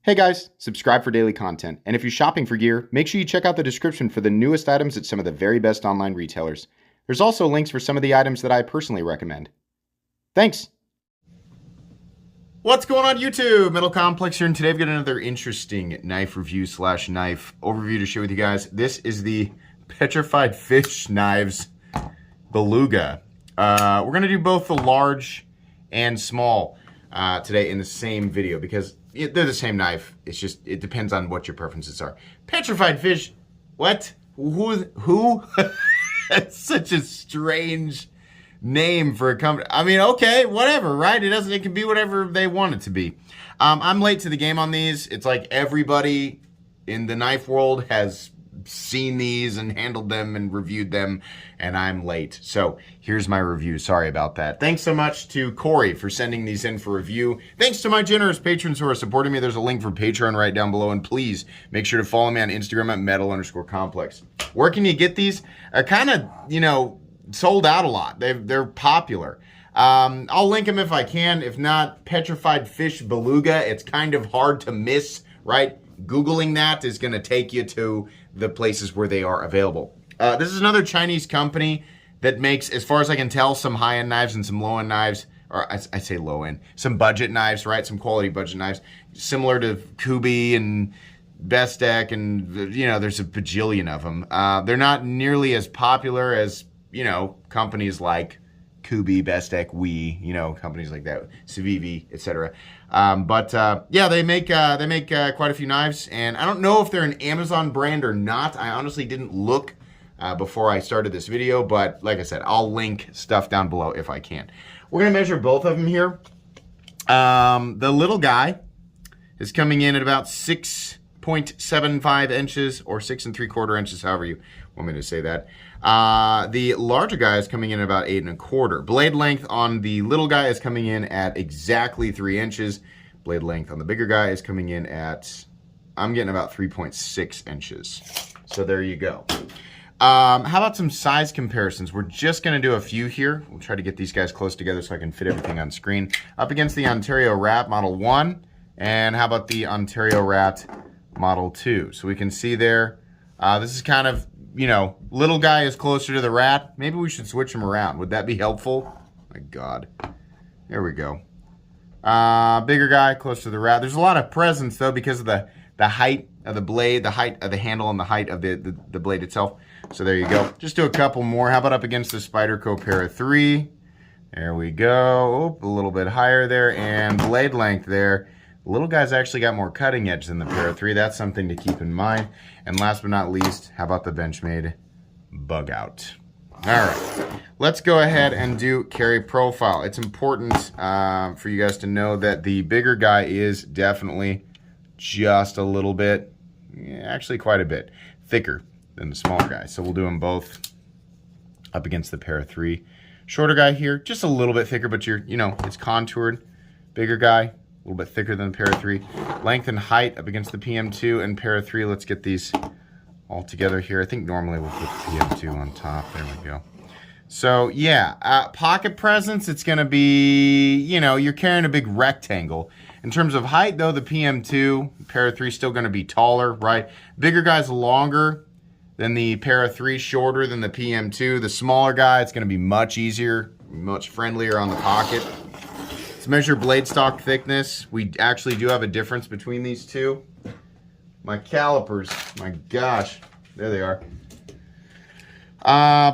Hey guys, subscribe for daily content. And if you're shopping for gear, make sure you check out the description for the newest items at some of the very best online retailers. There's also links for some of the items that I personally recommend. Thanks! What's going on YouTube? Metal Complex here, and today I've got another interesting knife review slash knife overview to share with you guys. This is the Petrified Fish Knives Beluga. We're going to do both the large and small today in the same video because they're the same knife. It's just, it depends on what your preferences are. Petrified Fish, what? Who? That's such a strange name for a company. I mean, okay, whatever, right? It can be whatever they want it to be. I'm late to the game on these. It's like everybody in the knife world has seen these and handled them and reviewed them, and I'm late. So here's my review. Sorry about that. Thanks so much to Corey for sending these in for review. Thanks to my generous patrons who are supporting me. There's a link for Patreon right down below, and please make sure to follow me on Instagram at metal_complex. Where can you get these? Kind of, sold out a lot. They're popular. I'll link them if I can. If not, Petrified Fish Beluga. It's kind of hard to miss, right? Googling that is going to take you to the places where they are available. This is another Chinese company that makes, as far as I can tell, some high-end knives and some low-end knives. Or I say low-end. Some budget knives, right? Some quality budget knives. Similar to Kubi and Bestech, and, there's a bajillion of them. They're not nearly as popular as, companies like Kubi, Bestech, companies like that, Civivi, etc. Yeah, they make quite a few knives, and I don't know if they're an Amazon brand or not. I honestly didn't look before I started this video, but like I said, I'll link stuff down below if I can. We're gonna measure both of them here. The little guy is coming in at about 6.75 inches or 6 3/4 inches, however you want me to say that. The larger guy is coming in at about 8 1/4. Blade length on the little guy is coming in at exactly 3 inches. Blade length on the bigger guy is coming in at, I'm getting about 3.6 inches. So there you go. How about some size comparisons? We're just going to do a few here. We'll try to get these guys close together so I can fit everything on screen. Up against the Ontario Rat Model 1. And how about the Ontario Rat Model 2? So we can see there, this is kind of, little guy is closer to the Rat. Maybe we should switch them around. Would that be helpful? My God. There we go. Bigger guy, close to the Rat. There's a lot of presence, though, because of the height of the blade, the height of the handle, and the height of the blade itself. So there you go. Just do a couple more. How about up against the Spyderco Para 3? There we go. Oop, a little bit higher there. And blade length there. Little guy's actually got more cutting edge than the Para 3. That's something to keep in mind. And last but not least, how about the Benchmade Bug Out? All right, let's go ahead and do carry profile. It's important for you guys to know that the bigger guy is definitely just a little bit, actually quite a bit, thicker than the smaller guy. So we'll do them both up against the Para 3. Shorter guy here, just a little bit thicker, but it's contoured. Bigger guy, a little bit thicker than the Para 3. Length and height up against the PM2 and Para 3. Let's get these all together here. I think normally we'll put the PM2 on top. There we go. So yeah, pocket presence, it's going to be, you're carrying a big rectangle. In terms of height, though, the PM2, Para 3 is still going to be taller, right? Bigger guy's longer than the Para 3, shorter than the PM2. The smaller guy, it's going to be much easier, much friendlier on the pocket. Let's measure blade stock thickness. We actually do have a difference between these two. My calipers, my gosh, there they are.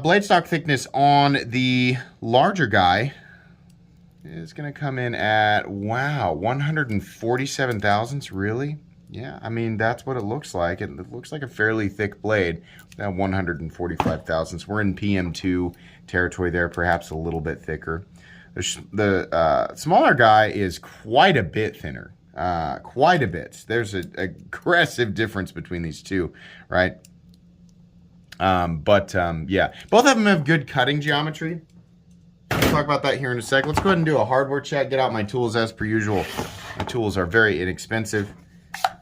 Blade stock thickness on the larger guy is going to come in at, wow, 147 thousandths, really? Yeah, I mean, that's what it looks like. It looks like a fairly thick blade. Now 145 thousandths. We're in PM2 territory there, perhaps a little bit thicker. The smaller guy is quite a bit thinner. Quite a bit. There's an aggressive difference between these two, right? Yeah, both of them have good cutting geometry. We'll talk about that here in a sec. Let's go ahead and do a hardware check. Get out my tools as per usual. My tools are very inexpensive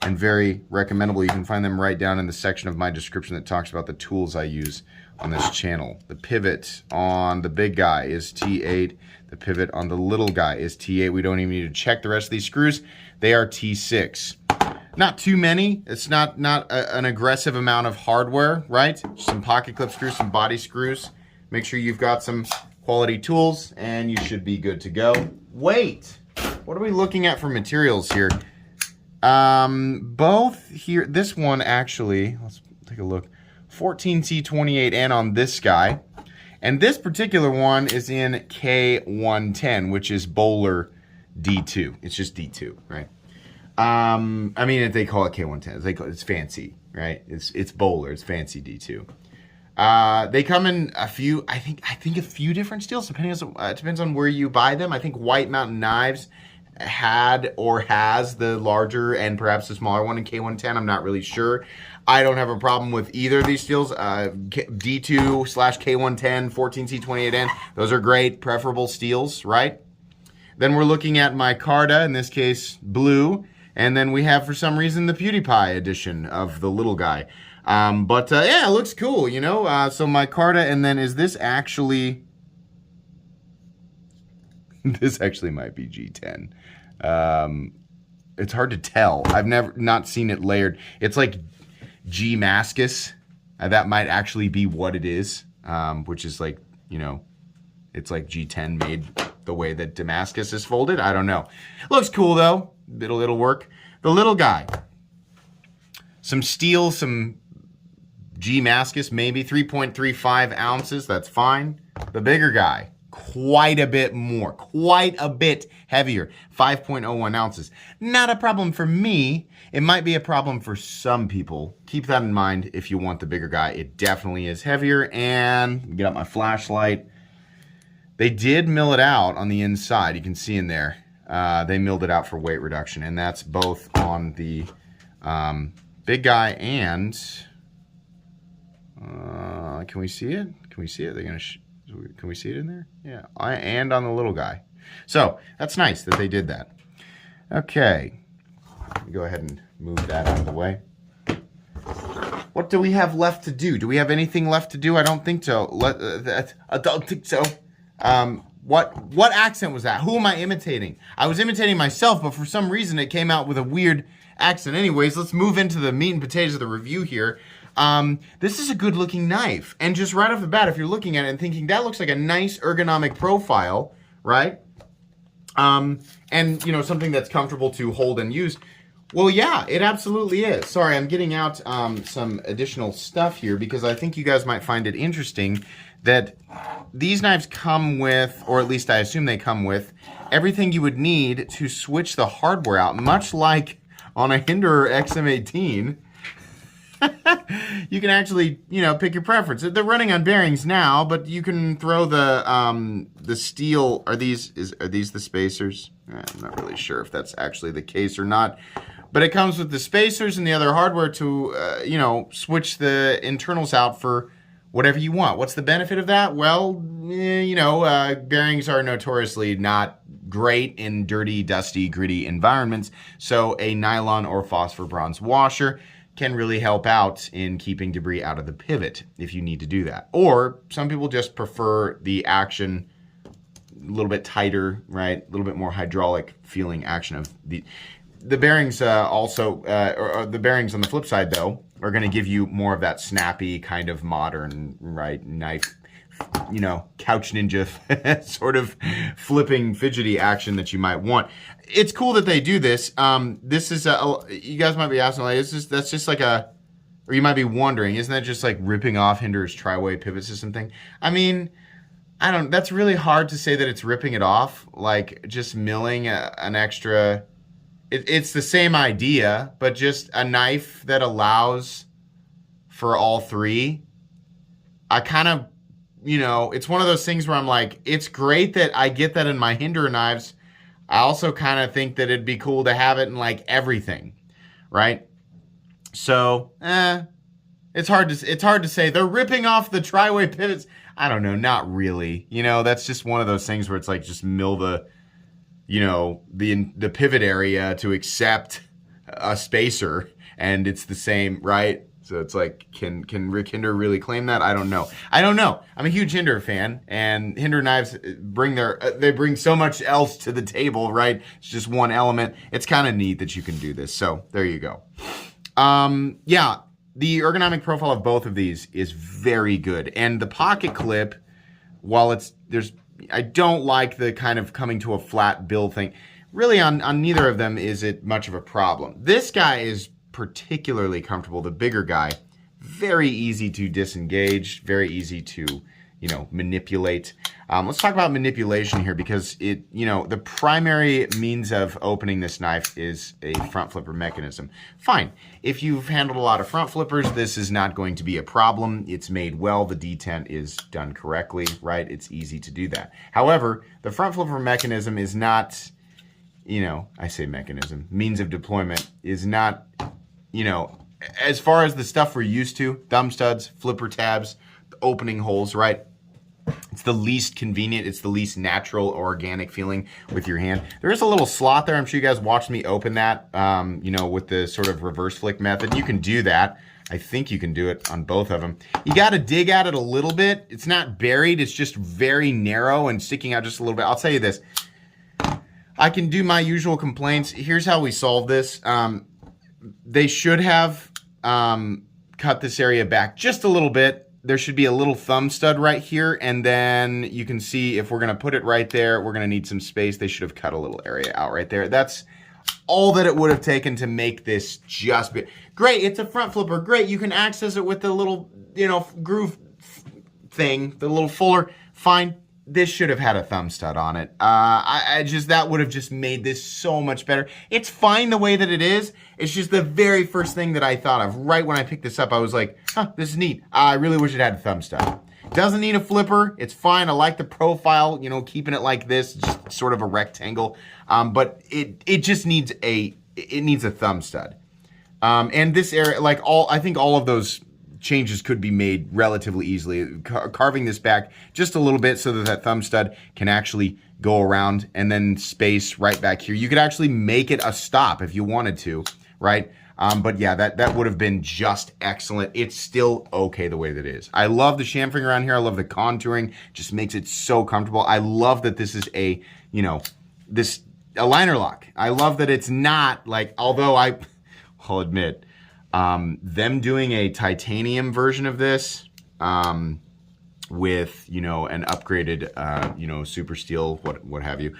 and very recommendable. You can find them right down in the section of my description that talks about the tools I use on this channel. The pivot on the big guy is T8. The pivot on the little guy is T8. We don't even need to check the rest of these screws. They are T6. Not too many. It's not an aggressive amount of hardware, right? Some pocket clip screws, some body screws. Make sure you've got some quality tools, and you should be good to go. Wait, what are we looking at for materials here? Both here, this one actually, let's take a look. 14C28N on this guy. And this particular one is in K110, which is Bowler D2. It's just D2, right? I mean, they call it K110. It's fancy, right? It's Bowler. It's fancy D2. They come in a few. I think a few different steels. Depends on where you buy them. I think White Mountain Knives had or has the larger and perhaps the smaller one in K110. I'm not really sure. I don't have a problem with either of these steels. D2/K110, 14C28N. Those are great, preferable steels, right? Then we're looking at micarta, in this case, blue. And then we have, for some reason, the PewDiePie edition of the little guy. Yeah, it looks cool, you know? So micarta, and then is this actually... This actually might be G10. It's hard to tell. I've not seen it layered. It's like G-Mascus. That might actually be what it is, which is like, you know, it's like G10 made the way that Damascus is folded. I don't know. Looks cool, though. It'll work. The little guy. Some steel, some G-Mascus, maybe 3.35 ounces. That's fine. The bigger guy. Quite a bit more, quite a bit heavier, 5.01 ounces. Not a problem for me. It might be a problem for some people. Keep that in mind if you want the bigger guy. It definitely is heavier. And get out my flashlight. They did mill it out on the inside. You can see in there. They milled it out for weight reduction, and that's both on the big guy and can we see it? Can we see it? They're gonna. Can we see it in there? Yeah, and on the little guy. So that's nice that they did that. Okay, go ahead and move that out of the way. What do we have left to do? Do we have anything left to do? I don't think so. I don't think so. What accent was that? Who am I imitating? I was imitating myself, but for some reason it came out with a weird accent. Anyways, let's move into the meat and potatoes of the review here. This is a good looking knife. And just right off the bat, if you're looking at it and thinking that looks like a nice ergonomic profile, right? And you know, something that's comfortable to hold and use. Well, yeah, it absolutely is. Sorry, I'm getting out some additional stuff here because I think you guys might find it interesting that these knives come with, or at least I assume they come with, everything you would need to switch the hardware out, much like on a Hinderer XM18. You can actually, you know, pick your preference. They're running on bearings now, but you can throw the steel. Are these the spacers? I'm not really sure if that's actually the case or not. But it comes with the spacers and the other hardware to, you know, switch the internals out for whatever you want. What's the benefit of that? Well, you know, bearings are notoriously not great in dirty, dusty, gritty environments. So a nylon or phosphor bronze washer can really help out in keeping debris out of the pivot if you need to do that. Or some people just prefer the action a little bit tighter, right? A little bit more hydraulic feeling action of the bearings. Or the bearings on the flip side though are going to give you more of that snappy kind of modern, right, knife, you know, couch ninja sort of flipping fidgety action that you might want. It's cool that they do this. This is you guys might be asking, like, that's just like a, or you might be wondering, isn't that just like ripping off Hinderer's tri-way pivot system thing? I mean, that's really hard to say that it's ripping it off, like just milling an extra. It's the same idea, but just a knife that allows for all three. I kind of, you know, it's one of those things where I'm like, it's great that I get that in my Hinderer knives. I also kind of think that it'd be cool to have it in like everything, right? So, it's hard to say. They're ripping off the tri-way pivots. I don't know, not really. You know, that's just one of those things where it's like just mill the, you know, the pivot area to accept a spacer, and it's the same, right? So it's like, can Rick Hinder really claim that? I don't know. I'm a huge Hinder fan, and Hinder knives they bring so much else to the table, right? It's just one element. It's kind of neat that you can do this. So there you go. Yeah, the ergonomic profile of both of these is very good, and the pocket clip, while I don't like the kind of coming to a flat bill thing. Really, on neither of them is it much of a problem. This guy is particularly comfortable, the bigger guy. Very easy to disengage, very easy to, manipulate. Let's talk about manipulation here, because the primary means of opening this knife is a front flipper mechanism. Fine. If you've handled a lot of front flippers, this is not going to be a problem. It's made well. The detent is done correctly, right? It's easy to do that. However, the front flipper mechanism is not, I say mechanism, means of deployment is not, as far as the stuff we're used to, thumb studs, flipper tabs, opening holes, right? It's the least convenient. It's the least natural, organic feeling with your hand. There is a little slot there. I'm sure you guys watched me open that, with the sort of reverse flick method. You can do that. I think you can do it on both of them. You got to dig at it a little bit. It's not buried. It's just very narrow and sticking out just a little bit. I'll tell you this. I can do my usual complaints. Here's how we solve this. They should have cut this area back just a little bit. There should be a little thumb stud right here, and then you can see if we're going to put it right there, we're going to need some space. They should have cut a little area out right there. That's all that it would have taken to make this just be great. It's a front flipper. Great. You can access it with the little, groove thing, the little fuller. Fine. This should have had a thumb stud on it. That would have just made this so much better. It's fine the way that it is. It's just the very first thing that I thought of. Right when I picked this up, I was like, this is neat. I really wish it had a thumb stud. Doesn't need a flipper. It's fine. I like the profile, keeping it like this, just sort of a rectangle. But it just needs a thumb stud. And this area, I think all of those changes could be made relatively easily. Carving this back just a little bit so that thumb stud can actually go around, and then space right back here. You could actually make it a stop if you wanted to, right? But yeah, that would have been just excellent. It's still okay the way that it is. I love the chamfering around here. I love the contouring. Just makes it so comfortable. I love that this is a liner lock. I love that it's not although I'll admit, them doing a titanium version of this with, an upgraded, super steel, what have you.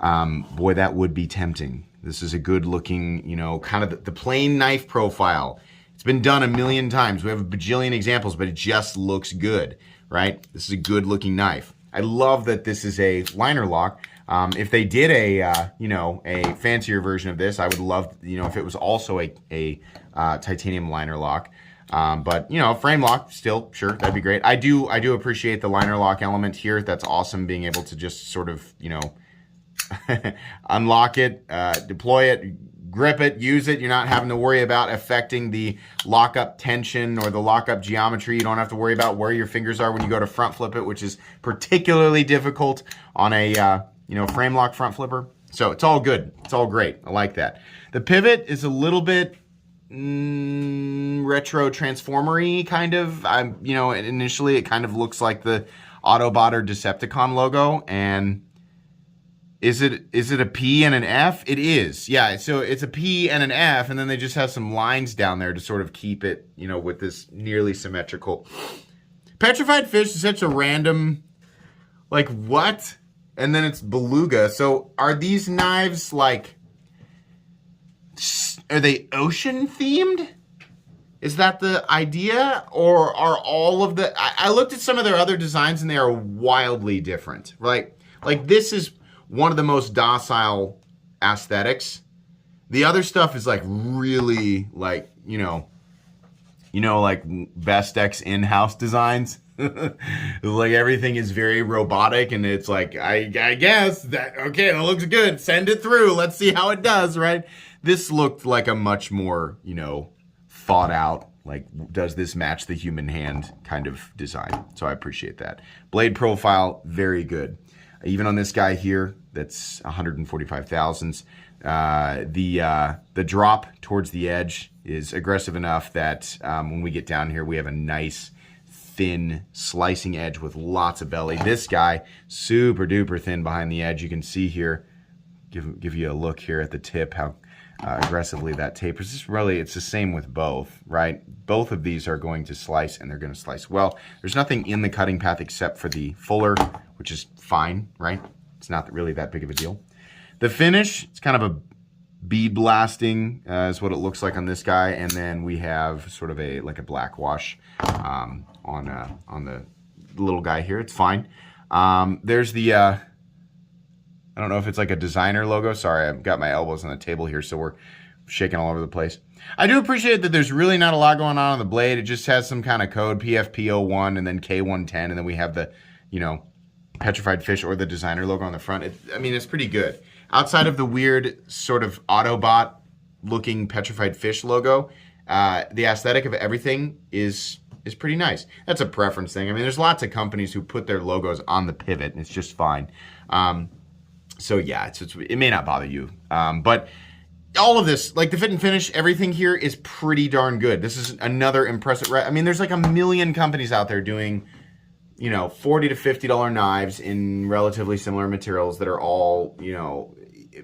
Boy, that would be tempting. This is a good looking, kind of the plain knife profile. It's been done a million times. We have a bajillion examples, but it just looks good, right? This is a good looking knife. I love that this is a liner lock. If they did a fancier version of this, I would love, if it was also a titanium liner lock. But frame lock, still, sure, that'd be great. I do appreciate the liner lock element here. That's awesome, being able to just sort of, unlock it, deploy it, grip it, use it. You're not having to worry about affecting the lockup tension or the lockup geometry. You don't have to worry about where your fingers are when you go to front flip it, which is particularly difficult on a frame lock front flipper. So it's all good. It's all great. I like that. The pivot is a little bit retro transformer-y kind of. Initially it kind of looks like the Autobot or Decepticon logo. And is it a P and an F? It is. Yeah, so it's a P and an F, and then they just have some lines down there to sort of keep it, with this nearly symmetrical. Petrified Fish is such a random, what? And then it's Beluga. So are these knives are they ocean themed? Is that the idea? Or are all of the... I looked at some of their other designs and they are wildly different, right? This is one of the most docile aesthetics. The other stuff is really Vestex in-house designs. Everything is very robotic, and it's I guess that, okay, that looks good. Send it through. Let's see how it does, right? This looked like a much more, thought out, does this match the human hand kind of design. So I appreciate that. Blade profile, very good. Even on this guy here, that's 145 thousandths. The drop towards the edge is aggressive enough that when we get down here, we have a nice thin slicing edge with lots of belly. This guy, super duper thin behind the edge. You can see here, give you a look here at the tip, how aggressively that tapers. It's the same with both, right? Both of these are going to slice, and they're going to slice well. There's nothing in the cutting path except for the fuller, which is fine, right? It's not really that big of a deal. The finish, it's kind of a bead blasting is what it looks like on this guy, and then we have sort of a black wash on the little guy here. It's fine. There's the I don't know if it's like a designer logo. Sorry, I've got my elbows on the table here, so we're shaking all over the place. I do appreciate that there's really not a lot going on the blade. It just has some kind of code, PFP01 and then K110, and then we have the, Petrified Fish or the designer logo on the front. It's pretty good. Outside of the weird sort of Autobot looking Petrified Fish logo, the aesthetic of everything is pretty nice. That's a preference thing. There's lots of companies who put their logos on the pivot, and it's just fine. So yeah, it may not bother you. But all of this, like the fit and finish, everything here is pretty darn good. This is another impressive, there's like a million companies out there doing, $40 to $50 knives in relatively similar materials that are all,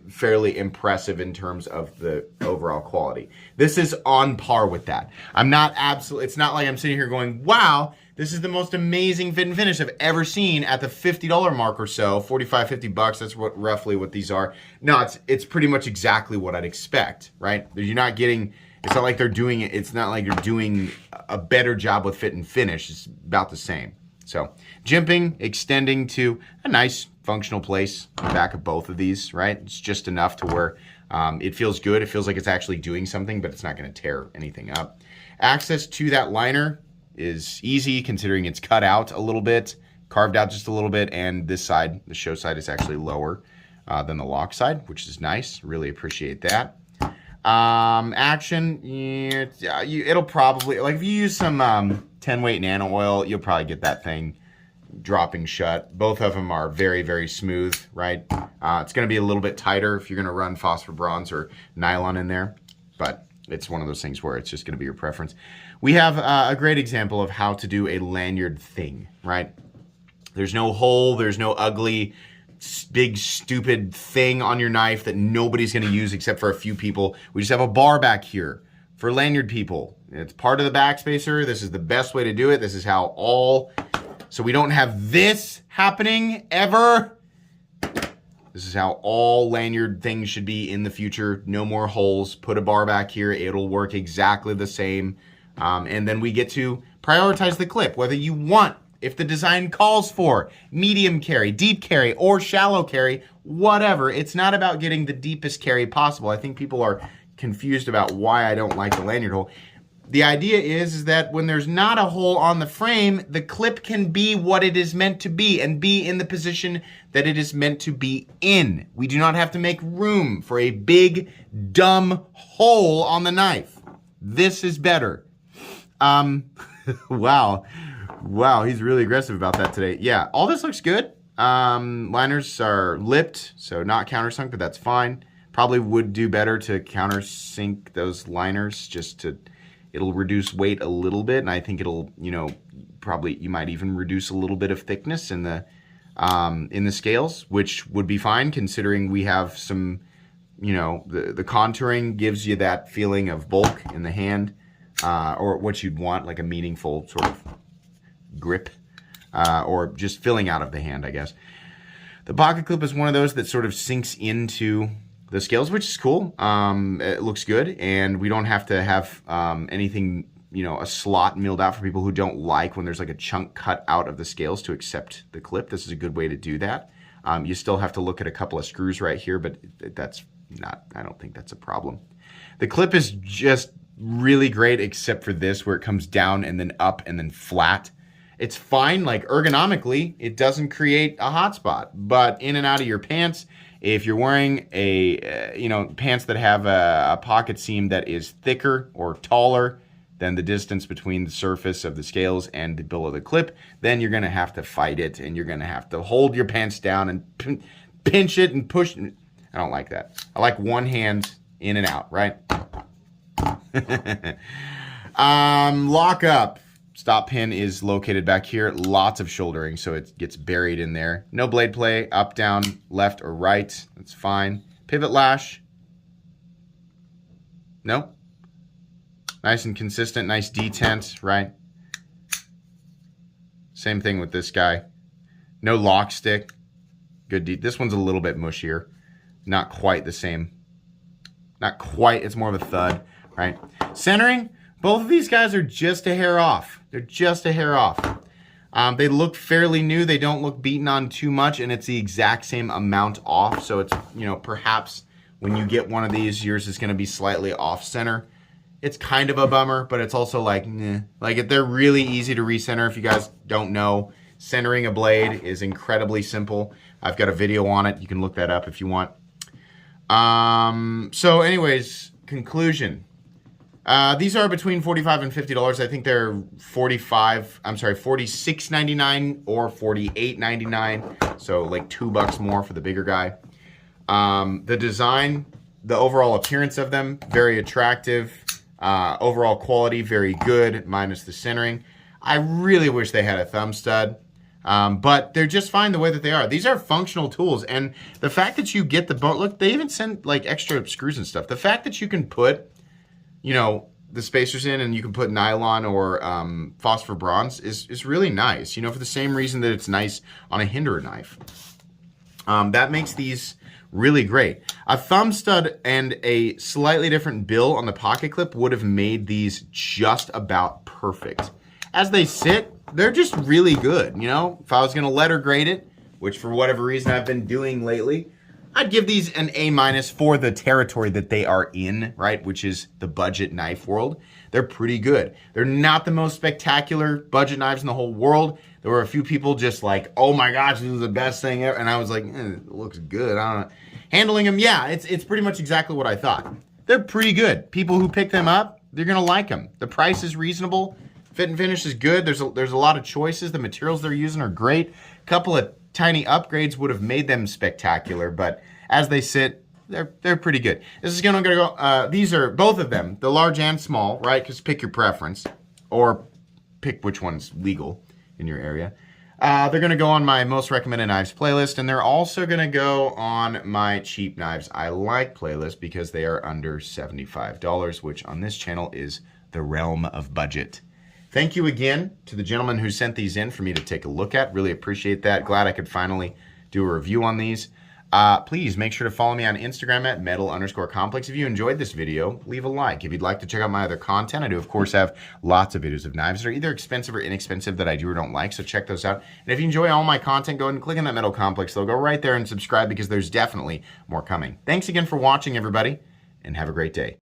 fairly impressive in terms of the overall quality. This is on par with that. It's not like I'm sitting here going, wow, this is the most amazing fit and finish I've ever seen at the $50 mark or so, $45, $50. That's roughly what these are. No, it's pretty much exactly what I'd expect, right? It's not like they're doing it. It's not like you're doing a better job with fit and finish. It's about the same. So jimping, extending to a nice functional place on the back of both of these, right? It's just enough to where it feels good. It feels like it's actually doing something, but it's not going to tear anything up. Access to that liner is easy considering it's cut out a little bit, carved out just a little bit, and this side, the show side, is actually lower than the lock side, which is nice. Really appreciate that. Action, it'll probably, like if you use some 10 weight nano oil, you'll probably get that thing dropping shut. Both of them are very, very smooth, right? It's going to be a little bit tighter if you're going to run phosphor bronze or nylon in there, but it's one of those things where it's just going to be your preference. We have a great example of how to do a lanyard thing, right? There's no hole, there's no ugly, big, stupid thing on your knife that nobody's going to use except for a few people. We just have a bar back here for lanyard people. It's part of the backspacer. This is the best way to do it. This is how so we don't have this happening ever. This is how all lanyard things should be in the future. No more holes. Put a bar back here. It'll work exactly the same. And then we get to prioritize the clip, whether you want, if the design calls for medium carry, deep carry, or shallow carry, whatever. It's not about getting the deepest carry possible. I think people are confused about why I don't like the lanyard hole. The idea is that when there's not a hole on the frame, the clip can be what it is meant to be and be in the position that it is meant to be in. We do not have to make room for a big, dumb hole on the knife. This is better. Wow, he's really aggressive about that today. Yeah, all this looks good. Liners are lipped, so not countersunk, but that's fine. Probably would do better to countersink those liners it'll reduce weight a little bit, and I think it'll, probably you might even reduce a little bit of thickness in the scales, which would be fine considering we have some, the contouring gives you that feeling of bulk in the hand, or what you'd want, like a meaningful sort of grip, or just filling out of the hand, I guess. The pocket clip is one of those that sort of sinks into the scales, which is cool. It looks good, and we don't have to have anything, a slot milled out for people who don't like when there's like a chunk cut out of the scales to accept the clip. This is a good way to do that. You still have to look at a couple of screws right here, but I don't think that's a problem. The clip is just really great except for this, where it comes down and then up and then flat. It's fine, like ergonomically, it doesn't create a hot spot, but in and out of your pants, if you're wearing pants that have a pocket seam that is thicker or taller than the distance between the surface of the scales and the bill of the clip, then you're going to have to fight it, and you're going to have to hold your pants down and pinch it and push. I don't like that. I like one hand in and out, right? Lock up. Stop pin is located back here. Lots of shouldering, so it gets buried in there. No blade play, up, down, left, or right. That's fine. Pivot lash. Nope. Nice and consistent, nice detent, right? Same thing with this guy. No lock stick. Good. This one's a little bit mushier. Not quite the same. Not quite. It's more of a thud, right? Centering. Both of these guys are just a hair off. They're just a hair off. They look fairly new. They don't look beaten on too much, and it's the exact same amount off. So it's, you know, perhaps when you get one of these, yours is going to be slightly off center. It's kind of a bummer, but it's also like, nah. Like, they're really easy to recenter. If you guys don't know, centering a blade is incredibly simple. I've got a video on it. You can look that up if you want. So anyways, conclusion. These are between $45 and $50. I think they're $46.99 or $48.99. So like $2 more for the bigger guy. The design, the overall appearance of them, very attractive. Overall quality, very good, minus the centering. I really wish they had a thumb stud. But they're just fine the way that they are. These are functional tools. And the fact that you get the bone, look, they even send like extra screws and stuff. The fact that you can put, you know, the spacers in and you can put nylon or phosphor bronze is really nice, you know, for the same reason that it's nice on a Hinderer knife. That makes these really great. A thumb stud and a slightly different bill on the pocket clip would have made these just about perfect. As they sit, they're just really good, you know? If I was going to letter grade it, which for whatever reason I've been doing lately, I'd give these an A- for the territory that they are in, right? Which is the budget knife world. They're pretty good. They're not the most spectacular budget knives in the whole world. There were a few people just like, oh my gosh, this is the best thing ever. And I was like, it looks good. I don't know. Handling them, yeah, it's pretty much exactly what I thought. They're pretty good. People who pick them up, they're going to like them. The price is reasonable. Fit and finish is good. There's a lot of choices. The materials they're using are great. A couple of tiny upgrades would have made them spectacular, but as they sit, they're pretty good. This is gonna go. These are both of them, the large and small, right? Because pick your preference, or pick which one's legal in your area. They're gonna go on my most recommended knives playlist, and they're also gonna go on my cheap knives I like playlist because they are under $75, which on this channel is the realm of budget. Thank you again to the gentleman who sent these in for me to take a look at. Really appreciate that. Glad I could finally do a review on these. Please make sure to follow me on Instagram at metal_complex. If you enjoyed this video, leave a like. If you'd like to check out my other content, I do, of course, have lots of videos of knives that are either expensive or inexpensive that I do or don't like, so check those out. And if you enjoy all my content, go ahead and click on that Metal Complex logo right there and subscribe because there's definitely more coming. Thanks again for watching, everybody, and have a great day.